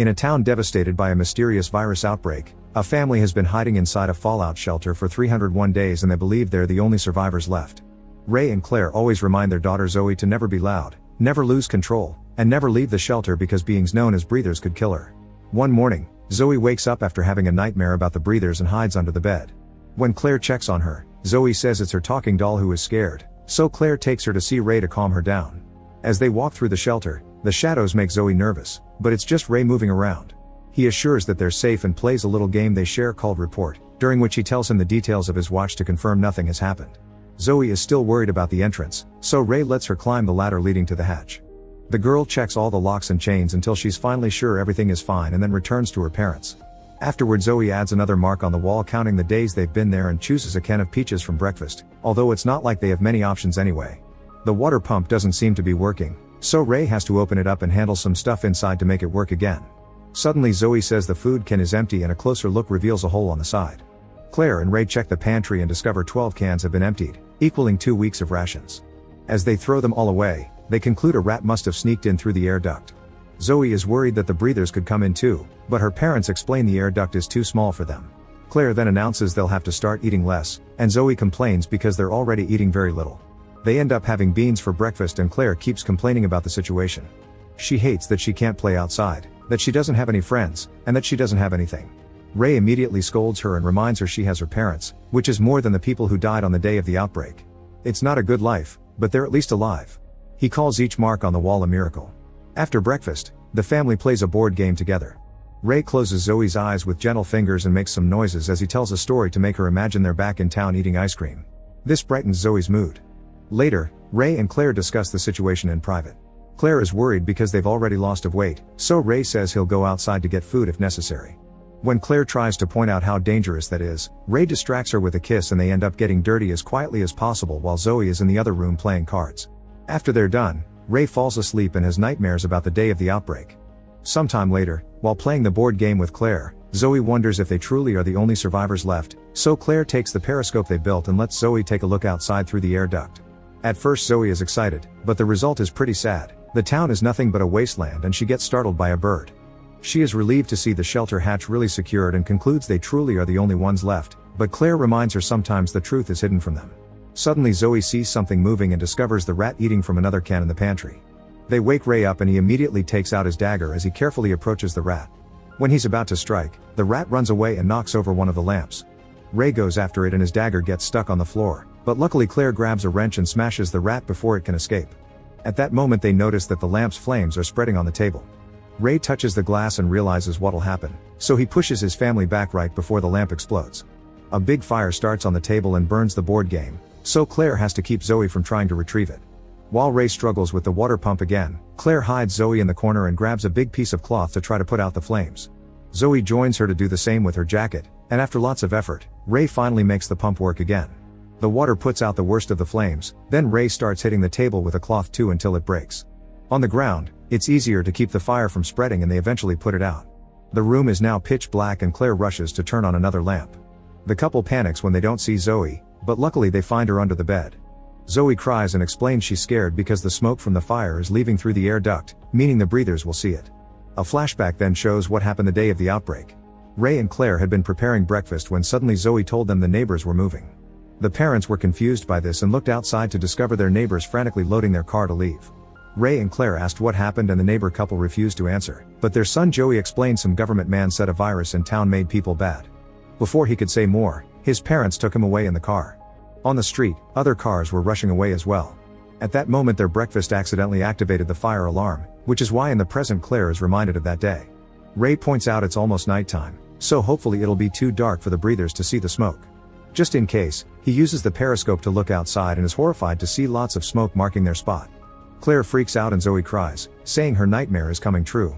In a town devastated by a mysterious virus outbreak, a family has been hiding inside a fallout shelter for 301 days and they believe they're the only survivors left. Ray and Claire always remind their daughter Zoe to never be loud, never lose control, and never leave the shelter because beings known as breathers could kill her. One morning, Zoe wakes up after having a nightmare about the breathers and hides under the bed. When Claire checks on her, Zoe says it's her talking doll who is scared, so Claire takes her to see Ray to calm her down. As they walk through the shelter, the shadows make Zoe nervous, but it's just Ray moving around. He assures that they're safe and plays a little game they share called Report, during which he tells him the details of his watch to confirm nothing has happened. Zoe is still worried about the entrance, so Ray lets her climb the ladder leading to the hatch. The girl checks all the locks and chains until she's finally sure everything is fine and then returns to her parents. Afterward, Zoe adds another mark on the wall counting the days they've been there and chooses a can of peaches from breakfast, although it's not like they have many options anyway. The water pump doesn't seem to be working, so Ray has to open it up and handle some stuff inside to make it work again. Suddenly Zoe says the food can is empty and a closer look reveals a hole on the side. Claire and Ray check the pantry and discover 12 cans have been emptied, equaling 2 weeks of rations. As they throw them all away, they conclude a rat must have sneaked in through the air duct. Zoe is worried that the breathers could come in too, but her parents explain the air duct is too small for them. Claire then announces they'll have to start eating less, and Zoe complains because they're already eating very little. They end up having beans for breakfast and Claire keeps complaining about the situation. She hates that she can't play outside, that she doesn't have any friends, and that she doesn't have anything. Ray immediately scolds her and reminds her she has her parents, which is more than the people who died on the day of the outbreak. It's not a good life, but they're at least alive. He calls each mark on the wall a miracle. After breakfast, the family plays a board game together. Ray closes Zoe's eyes with gentle fingers and makes some noises as he tells a story to make her imagine they're back in town eating ice cream. This brightens Zoe's mood. Later, Ray and Claire discuss the situation in private. Claire is worried because they've already lost of weight, so Ray says he'll go outside to get food if necessary. When Claire tries to point out how dangerous that is, Ray distracts her with a kiss and they end up getting dirty as quietly as possible while Zoe is in the other room playing cards. After they're done, Ray falls asleep and has nightmares about the day of the outbreak. Sometime later, while playing the board game with Claire, Zoe wonders if they truly are the only survivors left, so Claire takes the periscope they built and lets Zoe take a look outside through the air duct. At first Zoe is excited, but the result is pretty sad. The town is nothing but a wasteland and she gets startled by a bird. She is relieved to see the shelter hatch really secured and concludes they truly are the only ones left, but Claire reminds her sometimes the truth is hidden from them. Suddenly Zoe sees something moving and discovers the rat eating from another can in the pantry. They wake Ray up and he immediately takes out his dagger as he carefully approaches the rat. When he's about to strike, the rat runs away and knocks over one of the lamps. Ray goes after it and his dagger gets stuck on the floor, but luckily Claire grabs a wrench and smashes the rat before it can escape. At that moment they notice that the lamp's flames are spreading on the table. Ray touches the glass and realizes what'll happen, so he pushes his family back right before the lamp explodes. A big fire starts on the table and burns the board game, so Claire has to keep Zoe from trying to retrieve it. While Ray struggles with the water pump again, Claire hides Zoe in the corner and grabs a big piece of cloth to try to put out the flames. Zoe joins her to do the same with her jacket, and after lots of effort, Ray finally makes the pump work again. The water puts out the worst of the flames, then Ray starts hitting the table with a cloth too until it breaks. On the ground, it's easier to keep the fire from spreading and they eventually put it out. The room is now pitch black and Claire rushes to turn on another lamp. The couple panics when they don't see Zoe, but luckily they find her under the bed. Zoe cries and explains she's scared because the smoke from the fire is leaving through the air duct, meaning the breathers will see it. A flashback then shows what happened the day of the outbreak. Ray and Claire had been preparing breakfast when suddenly Zoe told them the neighbors were moving. The parents were confused by this and looked outside to discover their neighbors frantically loading their car to leave. Ray and Claire asked what happened and the neighbor couple refused to answer, but their son Joey explained some government man said a virus in town made people bad. Before he could say more, his parents took him away in the car. On the street, other cars were rushing away as well. At that moment their breakfast accidentally activated the fire alarm, which is why in the present Claire is reminded of that day. Ray points out it's almost nighttime, so hopefully it'll be too dark for the breathers to see the smoke. Just in case, he uses the periscope to look outside and is horrified to see lots of smoke marking their spot. Claire freaks out and Zoe cries, saying her nightmare is coming true.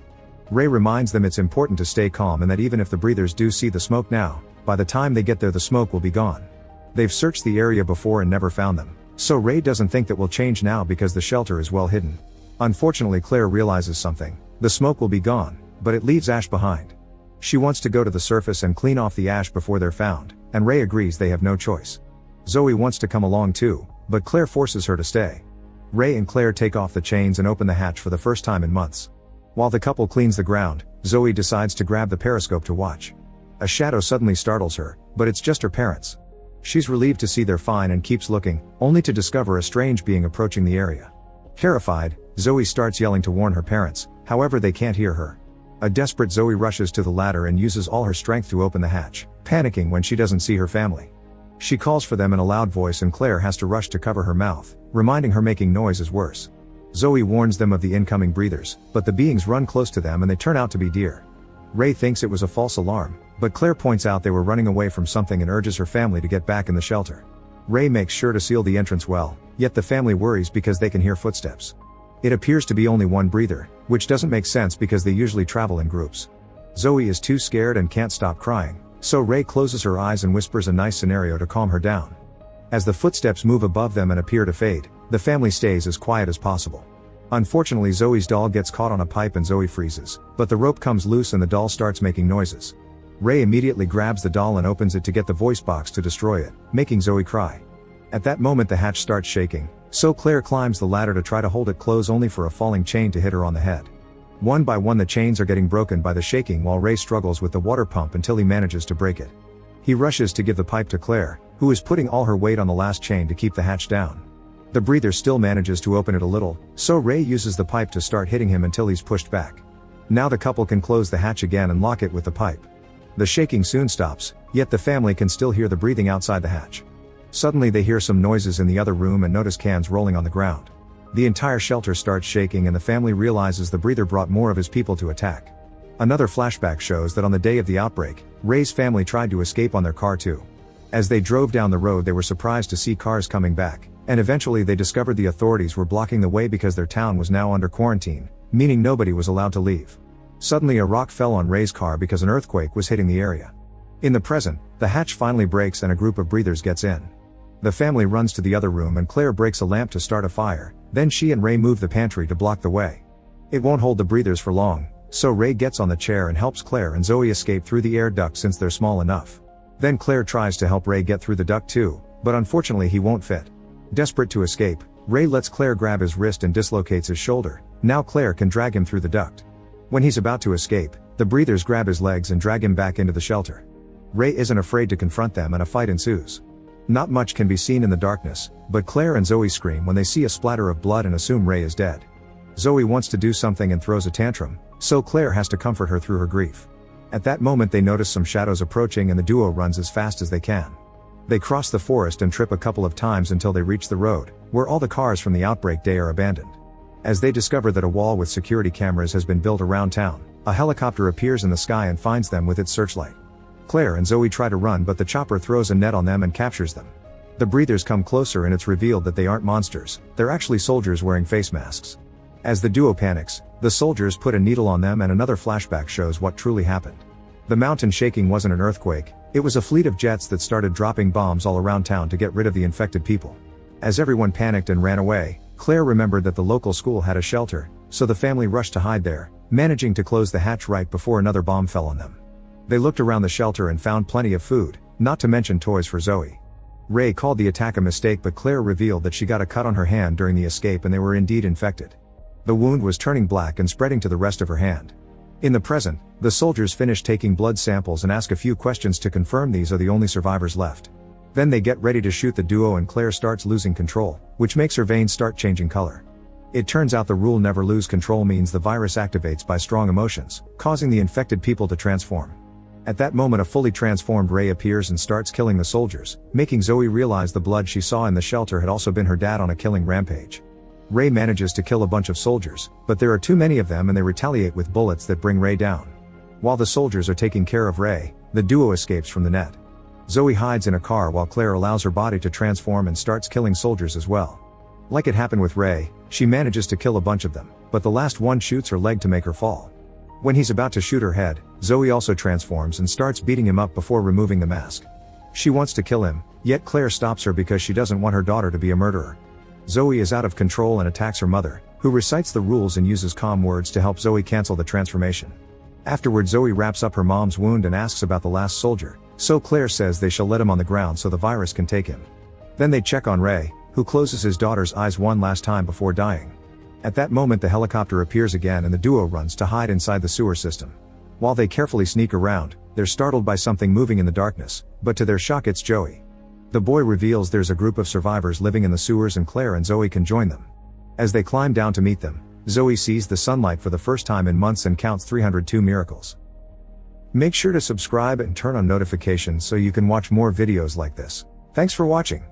Ray reminds them it's important to stay calm and that even if the breathers do see the smoke now, by the time they get there the smoke will be gone. They've searched the area before and never found them, so Ray doesn't think that will change now because the shelter is well hidden. Unfortunately Claire realizes something, the smoke will be gone, but it leaves ash behind. She wants to go to the surface and clean off the ash before they're found, and Ray agrees they have no choice. Zoe wants to come along too, but Claire forces her to stay. Ray and Claire take off the chains and open the hatch for the first time in months. While the couple cleans the ground, Zoe decides to grab the periscope to watch. A shadow suddenly startles her, but it's just her parents. She's relieved to see they're fine and keeps looking, only to discover a strange being approaching the area. Terrified, Zoe starts yelling to warn her parents, however they can't hear her. A desperate Zoe rushes to the ladder and uses all her strength to open the hatch, panicking when she doesn't see her family. She calls for them in a loud voice and Claire has to rush to cover her mouth, reminding her making noise is worse. Zoe warns them of the incoming breathers, but the beings run close to them and they turn out to be deer. Ray thinks it was a false alarm, but Claire points out they were running away from something and urges her family to get back in the shelter. Ray makes sure to seal the entrance well, yet the family worries because they can hear footsteps. It appears to be only one breather, which doesn't make sense because they usually travel in groups. Zoe is too scared and can't stop crying, so Ray closes her eyes and whispers a nice scenario to calm her down. As the footsteps move above them and appear to fade, the family stays as quiet as possible. Unfortunately, Zoe's doll gets caught on a pipe and Zoe freezes, but the rope comes loose and the doll starts making noises. Ray immediately grabs the doll and opens it to get the voice box to destroy it, making Zoe cry. At that moment the hatch starts shaking, so Claire climbs the ladder to try to hold it close only for a falling chain to hit her on the head. One by one the chains are getting broken by the shaking while Ray struggles with the water pump until he manages to break it. He rushes to give the pipe to Claire, who is putting all her weight on the last chain to keep the hatch down. The breather still manages to open it a little, so Ray uses the pipe to start hitting him until he's pushed back. Now the couple can close the hatch again and lock it with the pipe. The shaking soon stops, yet the family can still hear the breathing outside the hatch. Suddenly they hear some noises in the other room and notice cans rolling on the ground. The entire shelter starts shaking and the family realizes the breather brought more of his people to attack. Another flashback shows that on the day of the outbreak, Ray's family tried to escape on their car too. As they drove down the road they were surprised to see cars coming back, and eventually they discovered the authorities were blocking the way because their town was now under quarantine, meaning nobody was allowed to leave. Suddenly a rock fell on Ray's car because an earthquake was hitting the area. In the present, the hatch finally breaks and a group of breathers gets in. The family runs to the other room and Claire breaks a lamp to start a fire, then she and Ray move the pantry to block the way. It won't hold the breathers for long, so Ray gets on the chair and helps Claire and Zoe escape through the air duct since they're small enough. Then Claire tries to help Ray get through the duct too, but unfortunately he won't fit. Desperate to escape, Ray lets Claire grab his wrist and dislocates his shoulder. Now Claire can drag him through the duct. When he's about to escape, the breathers grab his legs and drag him back into the shelter. Ray isn't afraid to confront them and a fight ensues. Not much can be seen in the darkness, but Claire and Zoe scream when they see a splatter of blood and assume Ray is dead. Zoe wants to do something and throws a tantrum, so Claire has to comfort her through her grief. At that moment they notice some shadows approaching and the duo runs as fast as they can. They cross the forest and trip a couple of times until they reach the road, where all the cars from the outbreak day are abandoned. As they discover that a wall with security cameras has been built around town, a helicopter appears in the sky and finds them with its searchlight. Claire and Zoe try to run but the chopper throws a net on them and captures them. The breathers come closer and it's revealed that they aren't monsters, they're actually soldiers wearing face masks. As the duo panics, the soldiers put a needle on them and another flashback shows what truly happened. The mountain shaking wasn't an earthquake, it was a fleet of jets that started dropping bombs all around town to get rid of the infected people. As everyone panicked and ran away, Claire remembered that the local school had a shelter, so the family rushed to hide there, managing to close the hatch right before another bomb fell on them. They looked around the shelter and found plenty of food, not to mention toys for Zoe. Ray called the attack a mistake but Claire revealed that she got a cut on her hand during the escape and they were indeed infected. The wound was turning black and spreading to the rest of her hand. In the present, the soldiers finish taking blood samples and ask a few questions to confirm these are the only survivors left. Then they get ready to shoot the duo and Claire starts losing control, which makes her veins start changing color. It turns out the rule never lose control means the virus activates by strong emotions, causing the infected people to transform. At that moment a fully transformed Ray appears and starts killing the soldiers, making Zoe realize the blood she saw in the shelter had also been her dad on a killing rampage. Ray manages to kill a bunch of soldiers, but there are too many of them and they retaliate with bullets that bring Ray down. While the soldiers are taking care of Ray, the duo escapes from the net. Zoe hides in a car while Claire allows her body to transform and starts killing soldiers as well. Like it happened with Ray, she manages to kill a bunch of them, but the last one shoots her leg to make her fall. When he's about to shoot her head, Zoe also transforms and starts beating him up before removing the mask. She wants to kill him, yet Claire stops her because she doesn't want her daughter to be a murderer. Zoe is out of control and attacks her mother, who recites the rules and uses calm words to help Zoe cancel the transformation. Afterward Zoe wraps up her mom's wound and asks about the last soldier, so Claire says they shall let him on the ground so the virus can take him. Then they check on Ray, who closes his daughter's eyes one last time before dying. At that moment the helicopter appears again and the duo runs to hide inside the sewer system. While they carefully sneak around, they're startled by something moving in the darkness, but to their shock it's Joey. The boy reveals there's a group of survivors living in the sewers and Claire and Zoe can join them. As they climb down to meet them, Zoe sees the sunlight for the first time in months and counts 302 miracles. Make sure to subscribe and turn on notifications so you can watch more videos like this. Thanks for watching.